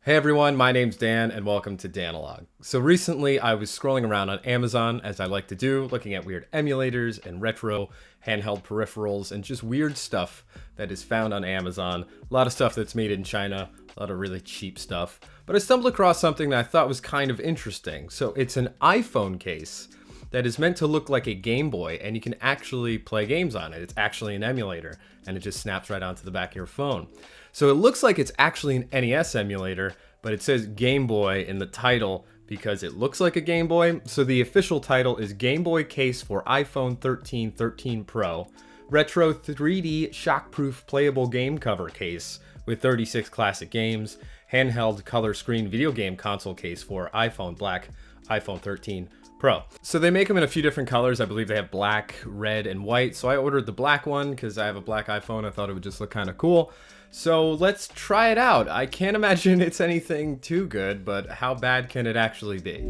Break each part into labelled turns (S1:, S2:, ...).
S1: Hey everyone, my name's Dan and welcome to DANALOGUE. So recently I was scrolling around on Amazon, as I like to do, looking at weird emulators and retro handheld peripherals and just weird stuff that is found on Amazon. A lot of stuff that's made in China, a lot of really cheap stuff. But I stumbled across something that I thought was kind of interesting. So it's an iPhone case that is meant to look like a Game Boy, and you can actually play games on it. It's actually an emulator, and it just snaps right onto the back of your phone. So it looks like it's actually an NES emulator, but it says Game Boy in the title because it looks like a Game Boy. So the official title is Game Boy Case for iPhone 13, 13 Pro, Retro 3D Shockproof Playable Game Cover Case with 36 classic games, handheld color screen video game console case for iPhone Black, iPhone 13 Pro. So they make them in a few different colors. I believe they have black, red, and white. So I ordered the black one because I have a black iPhone. I thought it would just look kind of cool. So let's try it out. I can't imagine it's anything too good, but how bad can it actually be?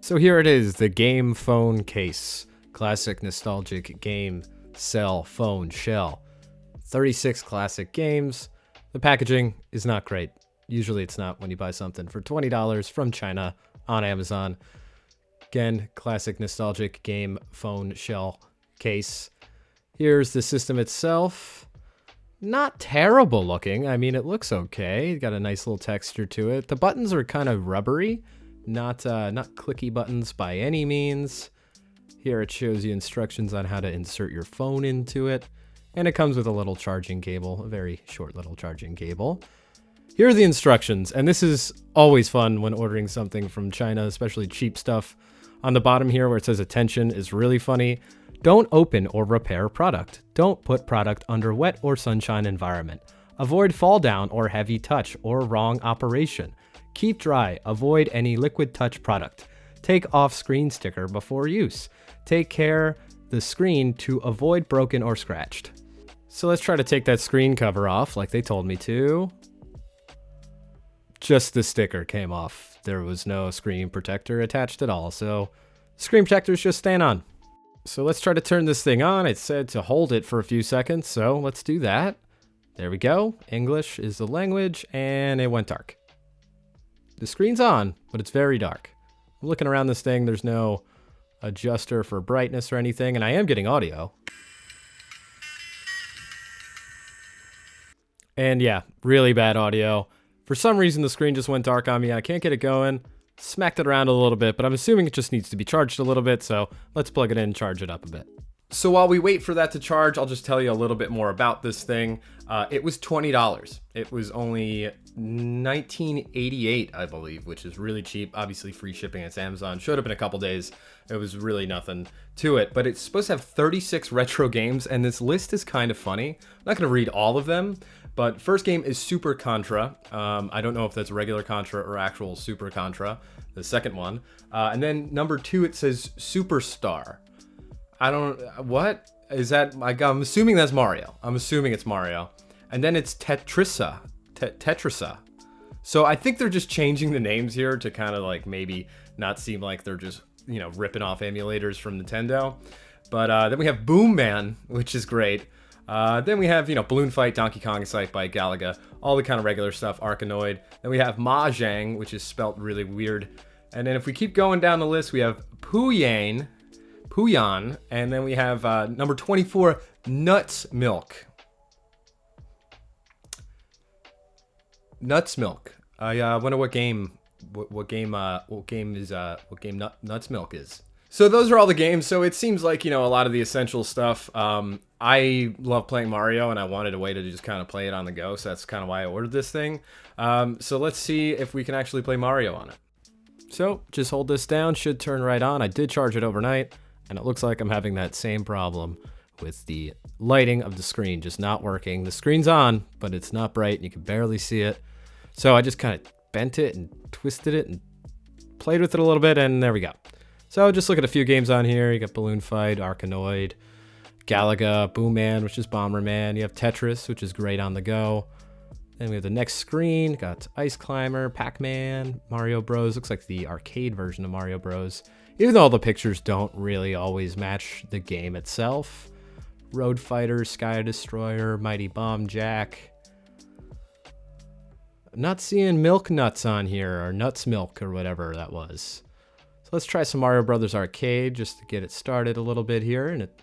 S1: So here it is, the Game Phone Case. Classic nostalgic game cell phone shell. 36 classic games. The packaging is not great. Usually it's not when you buy something for $20 from China on Amazon. Again, classic nostalgic game phone shell case. Here's the system itself. Not terrible looking. I mean, it looks okay. Got a nice little texture to it. The buttons are kind of rubbery, not clicky buttons by any means. Here it shows you instructions on how to insert your phone into it. And it comes with a little charging cable, a very short little charging cable. Here are the instructions, and this is always fun when ordering something from China, especially cheap stuff. On the bottom here where it says attention is really funny. Don't open or repair product. Don't put product under wet or sunshine environment. Avoid fall down or heavy touch or wrong operation. Keep dry. Avoid any liquid touch product. Take off screen sticker before use. Take care the screen to avoid broken or scratched. So let's try to take that screen cover off like they told me to. Just the sticker came off. There was no screen protector attached at all, so screen protector is just staying on. So let's try to turn this thing on. It said to hold it for a few seconds, so let's do that. There we go. English is the language, and it went dark. The screen's on, but it's very dark. I'm looking around this thing. There's no adjuster for brightness or anything, and I am getting audio. And yeah, really bad audio. For some reason, the screen just went dark on me. I can't get it going. Smacked it around a little bit, but I'm assuming it just needs to be charged a little bit, so let's plug it in and charge it up a bit. So while we wait for that to charge, I'll just tell you a little bit more about this thing. It was $20. It was only $19.88, I believe, which is really cheap. Obviously, free shipping. It's Amazon. Showed up in a couple days. It was really nothing to it, but it's supposed to have 36 retro games, and this list is kind of funny. I'm not going to read all of them, but first game is Super Contra. I don't know if that's regular Contra or actual Super Contra, the second one. And then number 2, it says Superstar. I don't, what? Is that, I'm assuming that's Mario. I'm assuming it's Mario. And then it's Tetrisa. Tetrisa. So I think they're just changing the names here to kind of like maybe not seem like they're just, you know, ripping off emulators from Nintendo. But then we have Boom Man, which is great. Then we have, you know, Balloon Fight, Donkey Kong Excite by Galaga, all the kind of regular stuff, Arkanoid. Then we have Mahjong, which is spelt really weird. And then if we keep going down the list, we have Puyan, and then we have number 24, Nuts Milk. Nuts Milk. I wonder what game Nuts Milk is. So those are all the games. So it seems like, you know, a lot of the essential stuff. I love playing Mario, and I wanted a way to just kind of play it on the go. So that's kind of why I ordered this thing. So let's see if we can actually play Mario on it. So just hold this down. Should turn right on. I did charge it overnight, and it looks like I'm having that same problem with the lighting of the screen just not working. The screen's on, but it's not bright, and you can barely see it. So I just kind of bent it and twisted it and played with it a little bit, and there we go. So just look at a few games on here. You got Balloon Fight, Arkanoid, Galaga, Boom Man, which is Bomberman. You have Tetris, which is great on the go. Then we have the next screen. Got Ice Climber, Pac-Man, Mario Bros. Looks like the arcade version of Mario Bros. Even though all the pictures don't really always match the game itself. Road Fighter, Sky Destroyer, Mighty Bomb Jack. I'm not seeing Milk Nuts on here, or Nuts Milk, or whatever that was. So let's try some Mario Brothers Arcade just to get it started a little bit here. And it,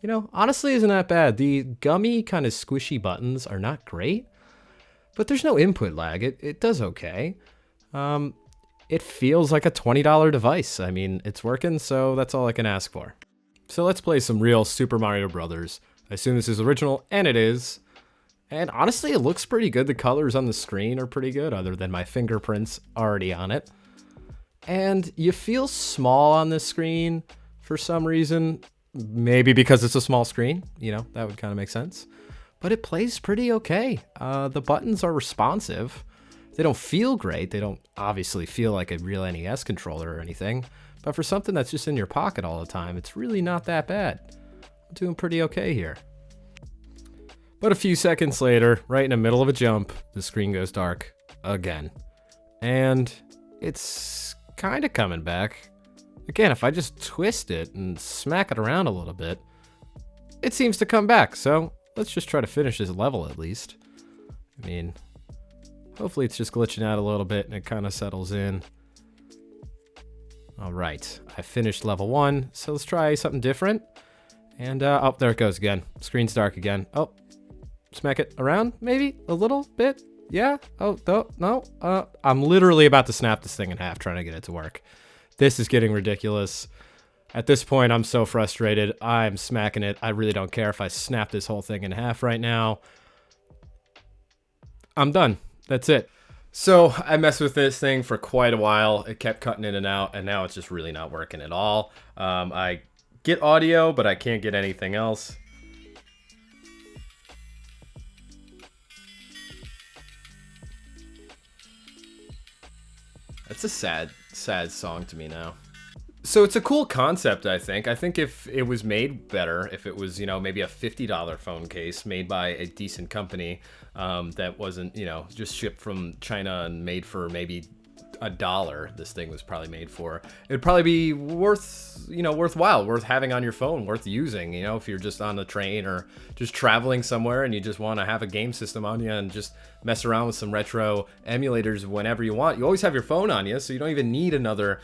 S1: you know, honestly isn't that bad. The gummy kind of squishy buttons are not great, but there's no input lag. It does okay. It feels like a $20 device. I mean, it's working, so that's all I can ask for. So let's play some real Super Mario Brothers. I assume this is original, and it is. And honestly, it looks pretty good. The colors on the screen are pretty good, other than my fingerprints already on it. And you feel small on this screen for some reason. Maybe because it's a small screen, you know, that would kind of make sense. But it plays pretty okay. The buttons are responsive. They don't feel great. They don't obviously feel like a real NES controller or anything. But for something that's just in your pocket all the time, it's really not that bad. I'm doing pretty okay here. But a few seconds later, right in the middle of a jump, the screen goes dark again. And it's kind of coming back. Again, if I just twist it and smack it around a little bit, it seems to come back. So let's just try to finish this level at least. I mean, hopefully it's just glitching out a little bit and it kind of settles in. All right, I finished level 1, so let's try something different. And, oh, there it goes again. Screen's dark again. Oh, smack it around, maybe? A little bit? Yeah? Oh, no. I'm literally about to snap this thing in half trying to get it to work. This is getting ridiculous. At this point, I'm so frustrated. I'm smacking it. I really don't care if I snap this whole thing in half right now. I'm done. That's it. So I messed with this thing for quite a while. It kept cutting in and out, and now it's just really not working at all. I get audio, but I can't get anything else. That's a sad song to me now. So it's a cool concept, I think. I think if it was made better, if it was, you know, maybe a $50 phone case made by a decent company that wasn't, you know, just shipped from China and made for maybe $1, this thing was probably made for, it'd probably be worthwhile, worth having on your phone, worth using, you know, if you're just on the train or just traveling somewhere and you just want to have a game system on you and just mess around with some retro emulators whenever you want. You always have your phone on you, so you don't even need another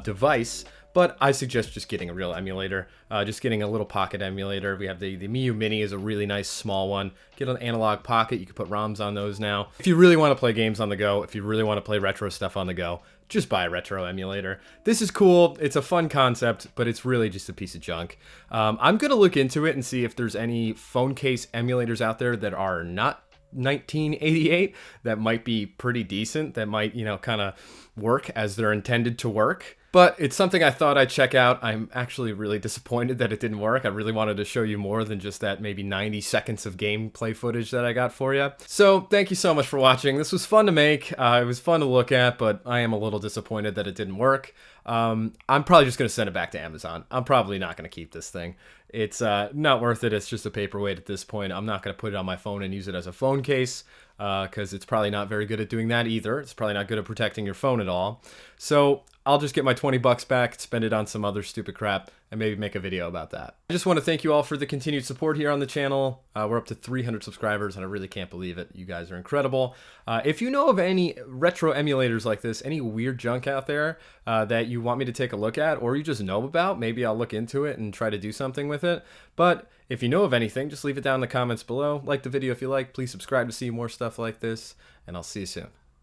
S1: device. But I suggest just getting a real emulator, just getting a little pocket emulator. We have the Miu Mini is a really nice small one. Get an analog pocket, you can put ROMs on those now. If you really want to play games on the go, if you really want to play retro stuff on the go, just buy a retro emulator. This is cool, it's a fun concept, but it's really just a piece of junk. I'm gonna look into it and see if there's any phone case emulators out there that are not 1988 that might be pretty decent, that might, you know, kind of work as they're intended to work. But it's something I thought I'd check out. I'm actually really disappointed that it didn't work. I really wanted to show you more than just that maybe 90 seconds of gameplay footage that I got for you. So thank you so much for watching. This was fun to make. It was fun to look at, but I am a little disappointed that it didn't work. I'm probably just going to send it back to Amazon. I'm probably not going to keep this thing. It's not worth it. It's just a paperweight at this point. I'm not going to put it on my phone and use it as a phone case because it's probably not very good at doing that either. It's probably not good at protecting your phone at all. So I'll just get my 20 bucks back, spend it on some other stupid crap, and maybe make a video about that. I just want to thank you all for the continued support here on the channel. We're up to 300 subscribers, and I really can't believe it. You guys are incredible. If you know of any retro emulators like this, any weird junk out there that you want me to take a look at, or you just know about, maybe I'll look into it and try to do something with it. But if you know of anything, just leave it down in the comments below. Like the video if you like. Please subscribe to see more stuff like this, and I'll see you soon.